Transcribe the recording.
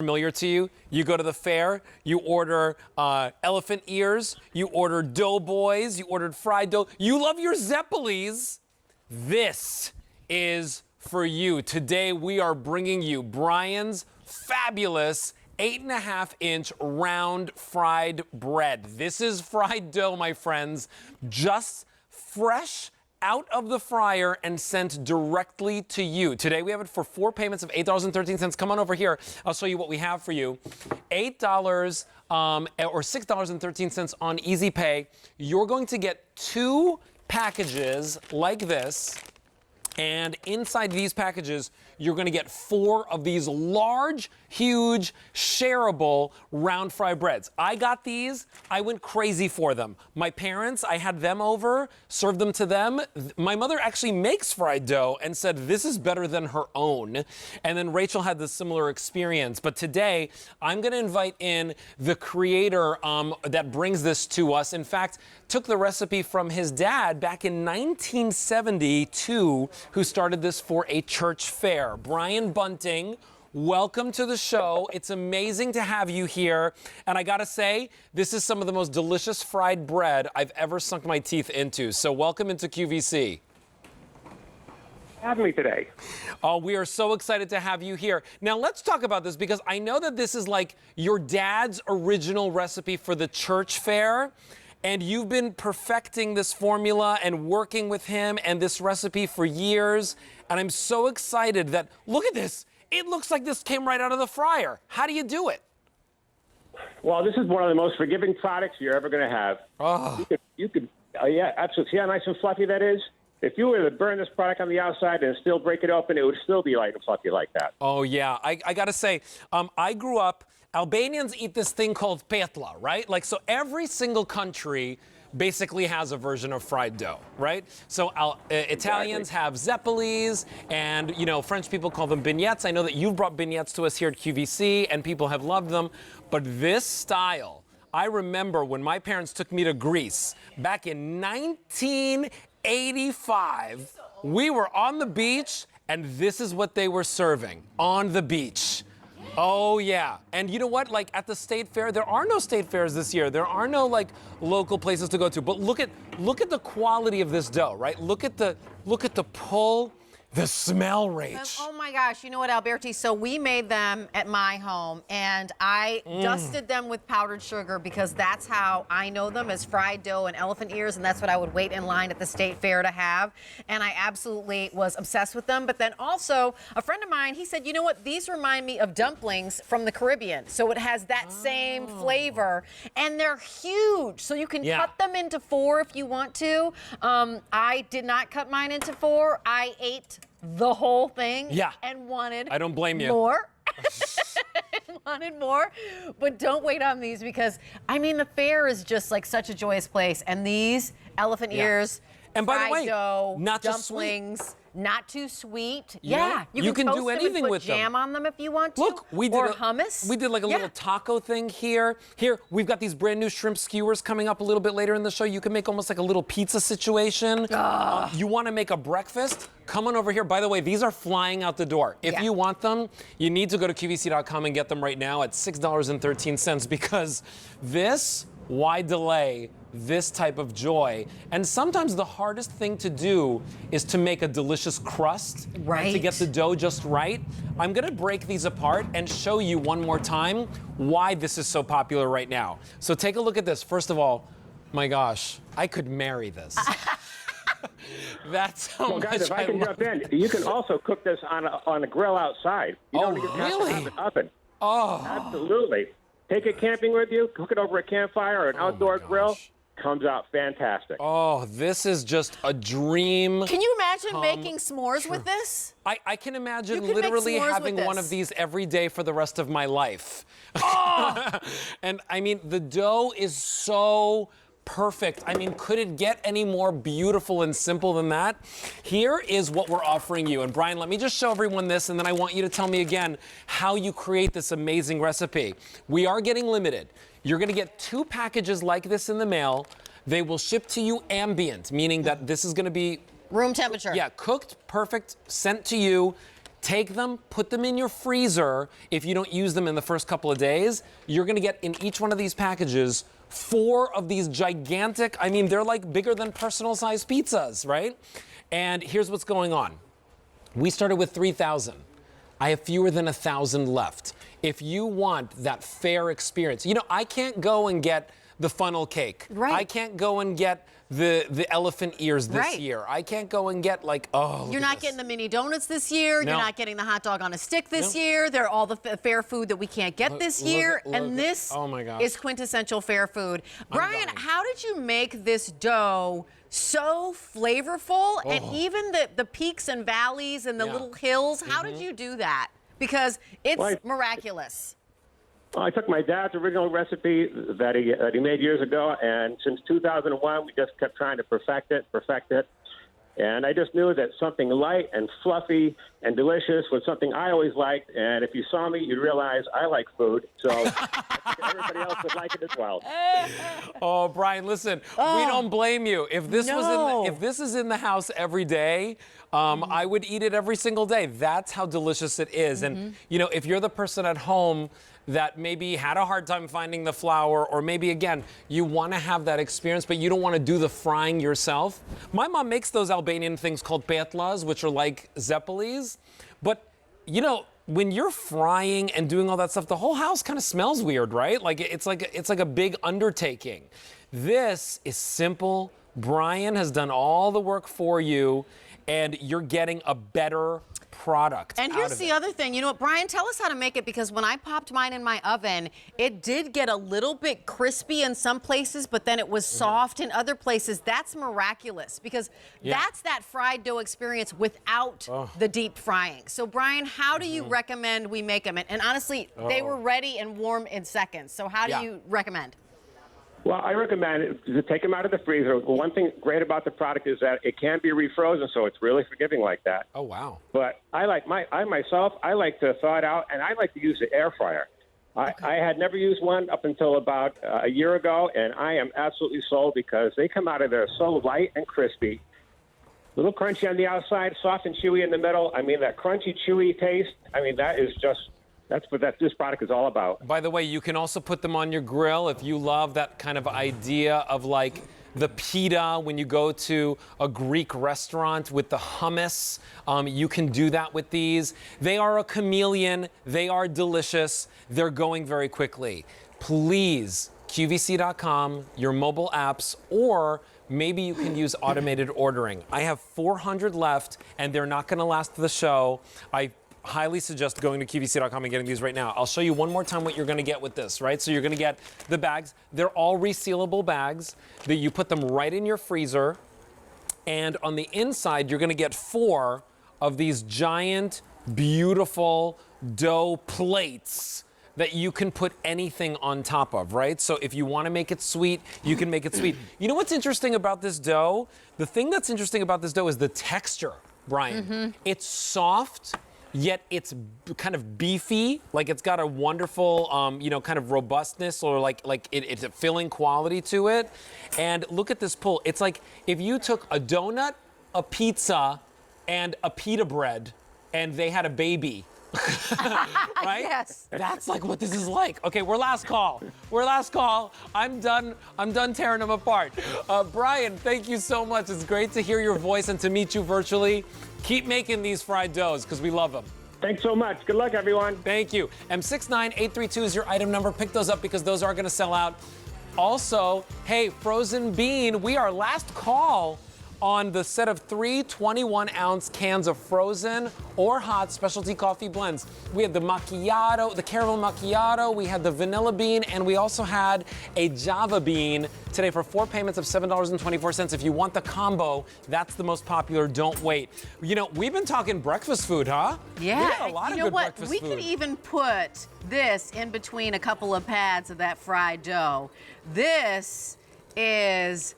familiar to you? You go to the fair, you order elephant ears, you order doughboys, you ordered fried dough. You love your Zeppelis. This is for you. Today we are bringing you Brian's fabulous 8.5-inch round fried bread. This is fried dough, my friends, just fresh out of the fryer and sent directly to you. Today we have it for 4 payments of $8.13. Come on over here. I'll show you what we have for you. $8 or $6.13 on Easy Pay. You're going to get 2 packages like this. And inside these packages, you're going to get 4 of these large, huge, shareable round fry breads. I got these. I went crazy for them. My parents, I had them over, served them to them. My mother actually makes fried dough and said this is better than her own. And then Rachel had this similar experience. But today, I'm going to invite in the creator that brings this to us. In fact, took the recipe from his dad back in 1972, who started this for a church fair. Brian Bunting, welcome to the show. It's amazing to have you here. And I gotta say, this is some of the most delicious fried bread I've ever sunk my teeth into. So welcome into QVC. Having me today. Oh, we are so excited to have you here. Now let's talk about this because I know that this is like your dad's original recipe for the church fair. And you've been perfecting this formula and working with him and this recipe for years. And I'm so excited that, look at this. It looks like this came right out of the fryer. How do you do it? Well, this is one of the most forgiving products you're ever going to have. Oh. You could, yeah, absolutely. See how nice and fluffy that is? If you were to burn this product on the outside and still break it open, it would still be light and fluffy like that. Oh, yeah. I got to say, I grew up, Albanians eat this thing called petla, right? Like, so every single country basically has a version of fried dough, right? So Italians have zeppelis, and, you know, French people call them beignets. I know that you've brought beignets to us here at QVC, and people have loved them. But this style, I remember when my parents took me to Greece back in 1985, we were on the beach, and this is what they were serving on the beach. Oh, yeah. And you know what? Like at the state fair, there are no state fairs this year. There are no like local places to go to. But look at the quality of this dough, right? Look at the pull. The smell, Rach. Oh my gosh, you know what, Alberti? So we made them at my home, and I dusted them with powdered sugar because that's how I know them, as fried dough and elephant ears, and that's what I would wait in line at the state fair to have. And I absolutely was obsessed with them. But then also, a friend of mine, he said, you know what, these remind me of dumplings from the Caribbean. So it has that same flavor, and they're huge. So you can cut them into 4 if you want to. I did not cut mine into 4. I ate the whole thing and wanted I don't blame you. More. Wanted more, but don't wait on these because, I mean, the fair is just like such a joyous place, and these elephant ears, and by the way, dough, not dumplings, just sweet. Not too sweet. Yeah, you can do anything with them. Jam on them if you want to. Look, we did hummus. We did like a little taco thing here. Here, we've got these brand new shrimp skewers coming up a little bit later in the show. You can make almost like a little pizza situation. You want to make a breakfast? Come on over here. By the way, these are flying out the door. If you want them, you need to go to QVC.com and get them right now at $6.13 because this, why delay this type of joy? And sometimes the hardest thing to do is to make a delicious crust, and to get the dough just right. I'm gonna break these apart and show you one more time why this is so popular right now. So take a look at this. First of all, my gosh, I could marry this. That's how well, guys, much if I can jump in, you can also cook this on a grill outside. You don't even have to have an oven. Oh, absolutely. Take it camping with you, cook it over a campfire or an outdoor grill. Comes out fantastic. Oh, this is just a dream. Can you imagine making s'mores with this? I can imagine literally having one of these every day for the rest of my life. Oh! And I mean, the dough is so perfect. I mean, could it get any more beautiful and simple than that? Here is what we're offering you. And Brian, let me just show everyone this, and then I want you to tell me again how you create this amazing recipe. We are getting limited. You're gonna get 2 packages like this in the mail. They will ship to you ambient, meaning that this is gonna be room temperature. Yeah, cooked, perfect, sent to you. Take them, put them in your freezer. If you don't use them in the first couple of days, you're gonna get in each one of these packages 4 of these gigantic, I mean, they're like bigger than personal size pizzas, right? And here's what's going on. We started with 3,000. I have fewer than 1,000 left. If you want that fair experience, you know, I can't go and get the funnel cake. Right. I can't go and get the elephant ears this Right. year. I can't go and get like, oh, look You're at not this. getting the mini donuts this year. No. You're not getting the hot dog on a stick this No. year. They're all the fair food that we can't get this year. look and at- this oh my gosh. is quintessential fair food. Brian, dying. how did you make this dough so flavorful? And even the peaks and valleys and the Yeah. little hills, how did you do that? Because it's Well, miraculous. Well, I took my dad's original recipe that he made years ago, and since 2001, we just kept trying to perfect it. And I just knew that something light and fluffy and delicious was something I always liked. And if you saw me, you'd realize I like food. So I think everybody else would like it as well. Oh, Brian, listen, we don't blame you. If this No. if this is in the house every day, I would eat it every single day. That's how delicious it is. And you know, if you're the person at home that maybe had a hard time finding the flour, or maybe again, you want to have that experience, but you don't want to do the frying yourself. My mom makes those Albanian things called petlas, which are like zeppelis. But you know, when you're frying and doing all that stuff, the whole house kind of smells weird, right? Like it's like a big undertaking. This is simple. Brian has done all the work for you, and you're getting a better product. And here's the other thing. You know what, Brian, tell us how to make it, because when I popped mine in my oven, it did get a little bit crispy in some places, but then it was soft in other places. That's miraculous, because that's that fried dough experience without the deep frying. So, Brian, how do you recommend we make them? And honestly, they were ready and warm in seconds. So how do you recommend? Well, I recommend to take them out of the freezer. One thing great about the product is that it can be refrozen, so it's really forgiving like that. Oh, wow. But I like myself, I like to thaw it out, and I like to use the air fryer. I had never used one up until about a year ago, and I am absolutely sold, because they come out of there so light and crispy, a little crunchy on the outside, soft and chewy in the middle. I mean, that crunchy, chewy taste, I mean, that is just... That's what this product is all about. By the way, you can also put them on your grill if you love that kind of idea of like the pita when you go to a Greek restaurant with the hummus. You can do that with these. They are a chameleon. They are delicious. They're going very quickly. Please, QVC.com, your mobile apps, or maybe you can use automated ordering. I have 400 left, and they're not going to last the show. I highly suggest going to QVC.com and getting these right now. I'll show you one more time what you're going to get with this, right? So you're going to get the bags. They're all resealable bags that you put them right in your freezer. And on the inside, you're going to get 4 of these giant, beautiful dough plates that you can put anything on top of, right? So if you want to make it sweet, you can make it sweet. You know what's interesting about this dough? The thing that's interesting about this dough is the texture, Brian. It's soft, yet it's kind of beefy, like it's got a wonderful, you know, kind of robustness, or it's a filling quality to it. And look at this pull. It's like if you took a donut, a pizza, and a pita bread, and they had a baby. Right? Yes. That's like what this is like. Okay, we're last call. I'm done tearing them apart. Brian, thank you so much. It's great to hear your voice and to meet you virtually. Keep making these fried doughs, because we love them. Thanks so much. Good luck, everyone. Thank you. M69832 is your item number. Pick those up, because those are going to sell out. Also, hey, Frozen Bean, we are last call on the set of 3 21-ounce cans of frozen or hot specialty coffee blends. We had the macchiato, the caramel macchiato, we had the vanilla bean, and we also had a Java bean today for 4 payments of $7.24. If you want the combo, that's the most popular. Don't wait. You know, we've been talking breakfast food, huh? Yeah, We had a lot of good breakfast we food. could even put this in between a couple of pads of that fried dough. This is